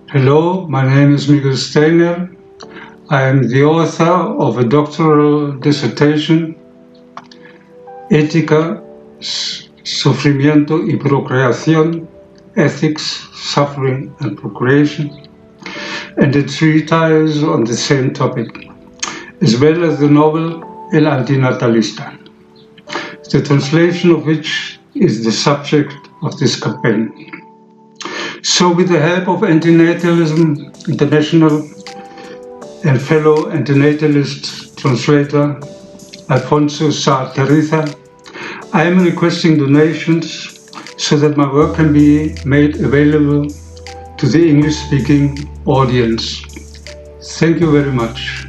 Hello, my name is Miguel Steiner. I am the author of a doctoral dissertation, Ética, Sufrimiento y Procreación, Ethics, Suffering and Procreation, and a treatise on the same topic, as well as the novel El Antinatalista, the translation of which is the subject of this campaign. So with the help of Anti-Natalism International and fellow Anti-natalist translator Alfonso Sa Terriza, I am requesting donations so that my work can be made available to the English-speaking audience. Thank you very much.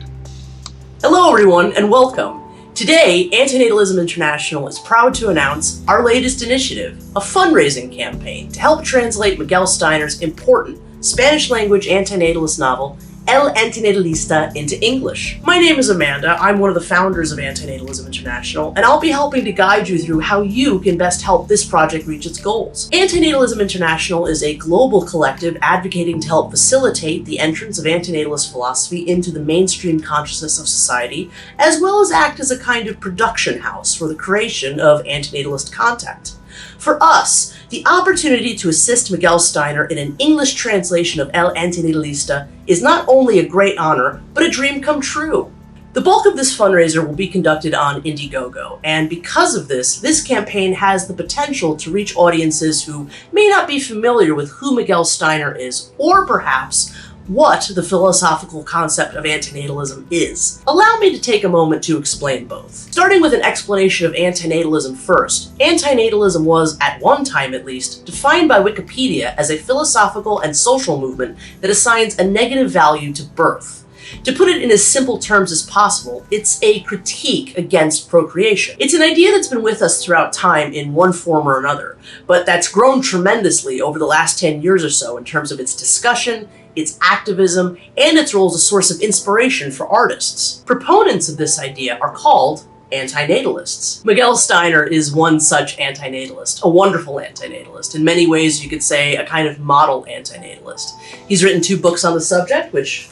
Hello everyone and welcome. Today, Antinatalism International is proud to announce our latest initiative, a fundraising campaign to help translate Miguel Steiner's important Spanish-language antinatalist novel, El Antinatalista, into English. My name is Amanda, I'm one of the founders of Antinatalism International, and I'll be helping to guide you through how you can best help this project reach its goals. Antinatalism International is a global collective advocating to help facilitate the entrance of antinatalist philosophy into the mainstream consciousness of society, as well as act as a kind of production house for the creation of antinatalist content. For us, the opportunity to assist Miguel Steiner in an English translation of El Antinatalista is not only a great honor, but a dream come true. The bulk of this fundraiser will be conducted on Indiegogo, and because of this campaign has the potential to reach audiences who may not be familiar with who Miguel Steiner is, or perhaps what the philosophical concept of antinatalism is. Allow me to take a moment to explain both. Starting with an explanation of antinatalism first, antinatalism was, at one time at least, defined by Wikipedia as a philosophical and social movement that assigns a negative value to birth. To put it in as simple terms as possible, it's a critique against procreation. It's an idea that's been with us throughout time in one form or another, but that's grown tremendously over the last 10 years or so in terms of its discussion, its activism, and its role as a source of inspiration for artists. Proponents of this idea are called antinatalists. Miguel Steiner is one such antinatalist, a wonderful antinatalist. In many ways, you could say a kind of model antinatalist. He's written 2 books on the subject, which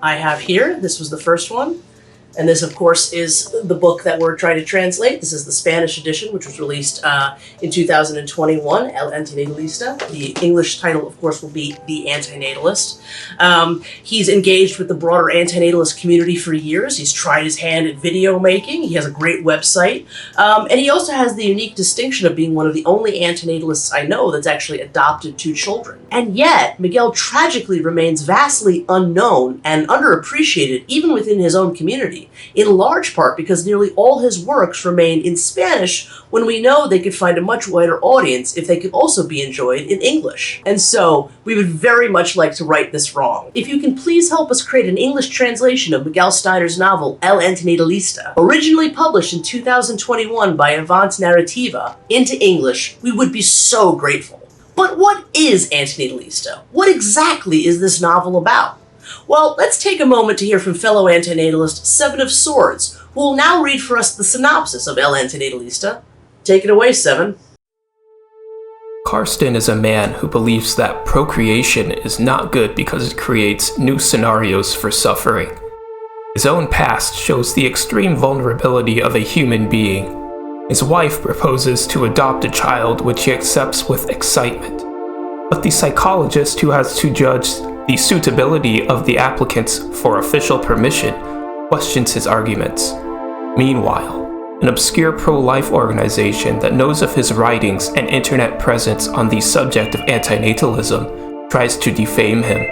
I have here. This was the first one. And this, of course, is the book that we're trying to translate. This is the Spanish edition, which was released in 2021, El Antinatalista. The English title, of course, will be The Antinatalist. He's engaged with the broader antinatalist community for years. He's tried his hand at video making. He has a great website. And he also has the unique distinction of being one of the only antinatalists I know that's actually adopted 2 children. And yet, Miguel tragically remains vastly unknown and underappreciated even within his own community, in large part because nearly all his works remain in Spanish when we know they could find a much wider audience if they could also be enjoyed in English. And so, we would very much like to right this wrong. If you can please help us create an English translation of Miguel Steiner's novel El Antinatalista, originally published in 2021 by Avant Narrativa, into English, we would be so grateful. But what is Antinatalista? What exactly is this novel about? Well, let's take a moment to hear from fellow antinatalist Seven of Swords, who will now read for us the synopsis of El Antinatalista. Take it away, Seven. Karsten is a man who believes that procreation is not good because it creates new scenarios for suffering. His own past shows the extreme vulnerability of a human being. His wife proposes to adopt a child, which he accepts with excitement. But the psychologist who has to judge the suitability of the applicants for official permission questions his arguments. Meanwhile, an obscure pro-life organization that knows of his writings and internet presence on the subject of antinatalism tries to defame him.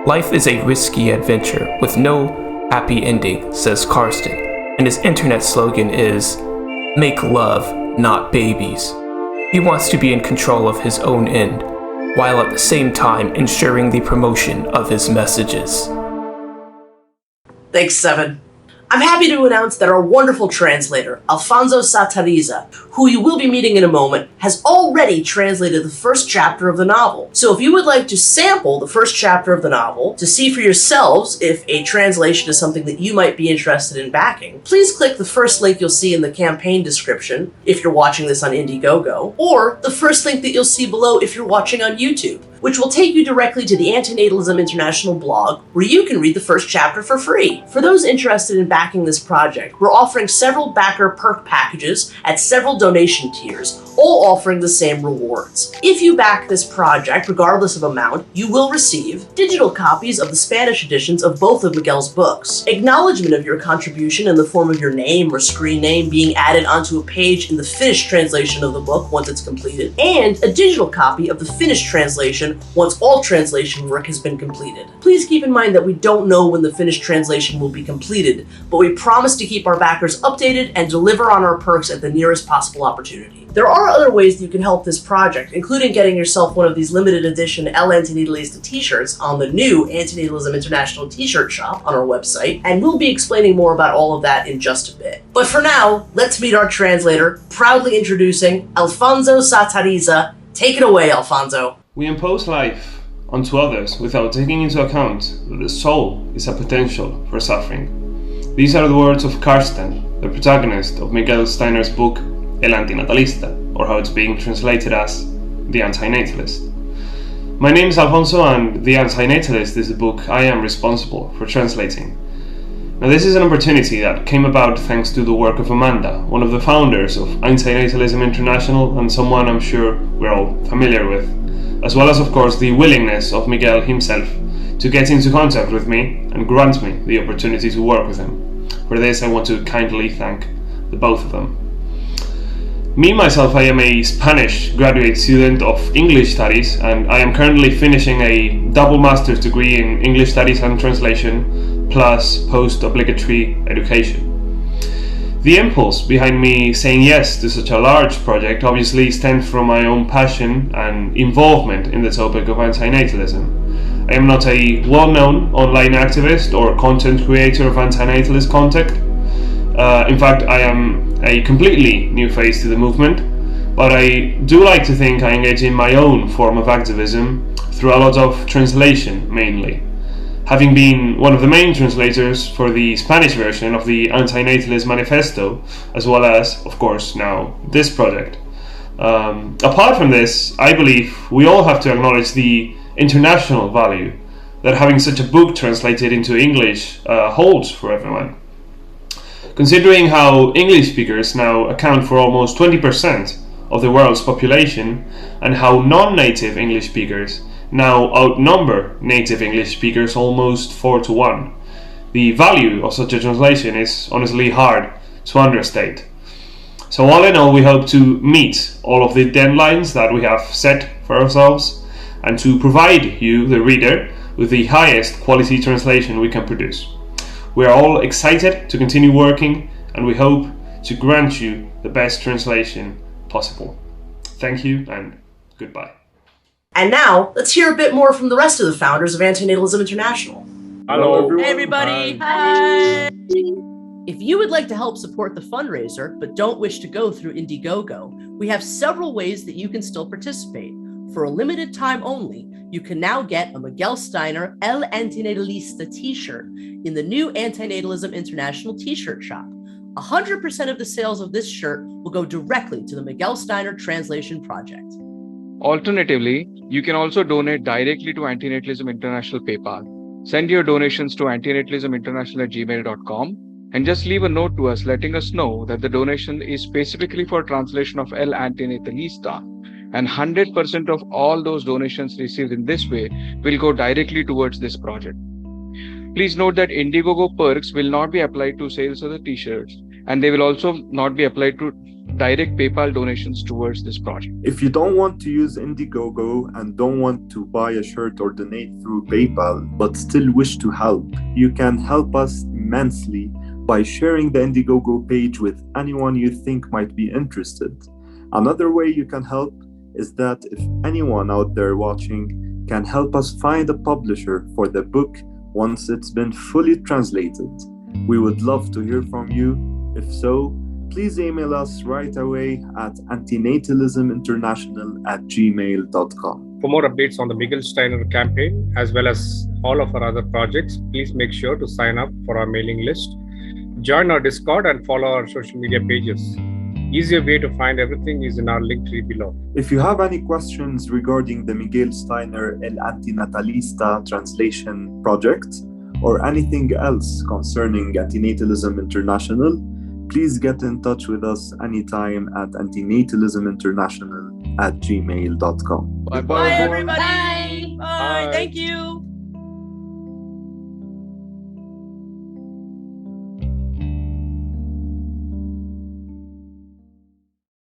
Life is a risky adventure with no happy ending, says Karsten, and his internet slogan is, "Make love, not babies." He wants to be in control of his own end, while at the same time ensuring the promotion of his messages. Thanks, Seven. I'm happy to announce that our wonderful translator, Alfonso Sa Terriza, who you will be meeting in a moment, has already translated the first chapter of the novel. So if you would like to sample the first chapter of the novel, to see for yourselves if a translation is something that you might be interested in backing, please click the first link you'll see in the campaign description if you're watching this on Indiegogo, or the first link that you'll see below if you're watching on YouTube, which will take you directly to the Antinatalism International blog, where you can read the first chapter for free. For those interested in backing this project, we're offering several backer perk packages at several donation tiers, all offering the same rewards. If you back this project, regardless of amount, you will receive digital copies of the Spanish editions of both of Miguel's books, acknowledgement of your contribution in the form of your name or screen name being added onto a page in the Finnish translation of the book once it's completed, and a digital copy of the Finnish translation once all translation work has been completed. Please keep in mind that we don't know when the Finnish translation will be completed, but we promise to keep our backers updated and deliver on our perks at the nearest possible opportunity. There are other ways that you can help this project, including getting yourself one of these limited edition Antinatalism t-shirts on the new Antinatalism International t-shirt shop on our website, and we'll be explaining more about all of that in just a bit. But for now, let's meet our translator, proudly introducing Alfonso Satariza. Take it away, Alfonso. We impose life onto others without taking into account that the soul is a potential for suffering. These are the words of Karsten, the protagonist of Miguel Steiner's book Antinatalista, or how it's being translated as The Anti-natalist. My name is Alfonso, and The Anti-natalist is the book I am responsible for translating. Now, this is an opportunity that came about thanks to the work of Amanda, one of the founders of Antinatalism International, and someone I'm sure we're all familiar with, as well as, of course, the willingness of Miguel himself to get into contact with me and grant me the opportunity to work with him. For this, I want to kindly thank the both of them. Me, myself, I am a Spanish graduate student of English Studies, and I am currently finishing a double master's degree in English Studies and Translation, plus post-obligatory education. The impulse behind me saying yes to such a large project obviously stemmed from my own passion and involvement in the topic of anti-natalism. I am not a well-known online activist or content creator of anti-natalist content. In fact, I am a completely new face to the movement, but I do like to think I engage in my own form of activism through a lot of translation, mainly. Having been one of the main translators for the Spanish version of the Anti-natalist manifesto, as well as, of course, now this project. Apart from this, I believe we all have to acknowledge the international value that having such a book translated into English holds for everyone. Considering how English speakers now account for almost 20% of the world's population, and how non-native English speakers now outnumber native English speakers almost 4-1, the value of such a translation is honestly hard to understate. So all in all, we hope to meet all of the deadlines that we have set for ourselves, and to provide you, the reader, with the highest quality translation we can produce. We are all excited to continue working, and we hope to grant you the best translation possible. Thank you, and goodbye. And now, let's hear a bit more from the rest of the founders of Antinatalism International. Hello, everyone. Hey, everybody. Hi. If you would like to help support the fundraiser, but don't wish to go through Indiegogo, we have several ways that you can still participate. For a limited time only, you can now get a Miguel Steiner Antinatalista t-shirt in the new Antinatalism International t-shirt shop. 100% of the sales of this shirt will go directly to the Miguel Steiner Translation Project. Alternatively, you can also donate directly to Antinatalism International PayPal. Send your donations to antinatalisminternational@gmail.com and just leave a note to us letting us know that the donation is specifically for translation of Antinatalista, and 100% of all those donations received in this way will go directly towards this project. Please note that Indiegogo perks will not be applied to sales of the t-shirts, and they will also not be applied to direct PayPal donations towards this project. If you don't want to use Indiegogo and don't want to buy a shirt or donate through PayPal, but still wish to help, you can help us immensely by sharing the Indiegogo page with anyone you think might be interested. Another way you can help is that if anyone out there watching can help us find a publisher for the book once it's been fully translated. We would love to hear from you. If so, please email us right away at antinatalisminternational@gmail.com. For more updates on the Miguel Steiner campaign, as well as all of our other projects, please make sure to sign up for our mailing list, join our Discord, and follow our social media pages. easier way to find everything is in our link tree below. If you have any questions regarding the Miguel Steiner El Antinatalista translation project or anything else concerning Antinatalism International, please get in touch with us anytime at antinatalisminternational@gmail.com. Bye Bye, bye. everybody. Bye. Thank you.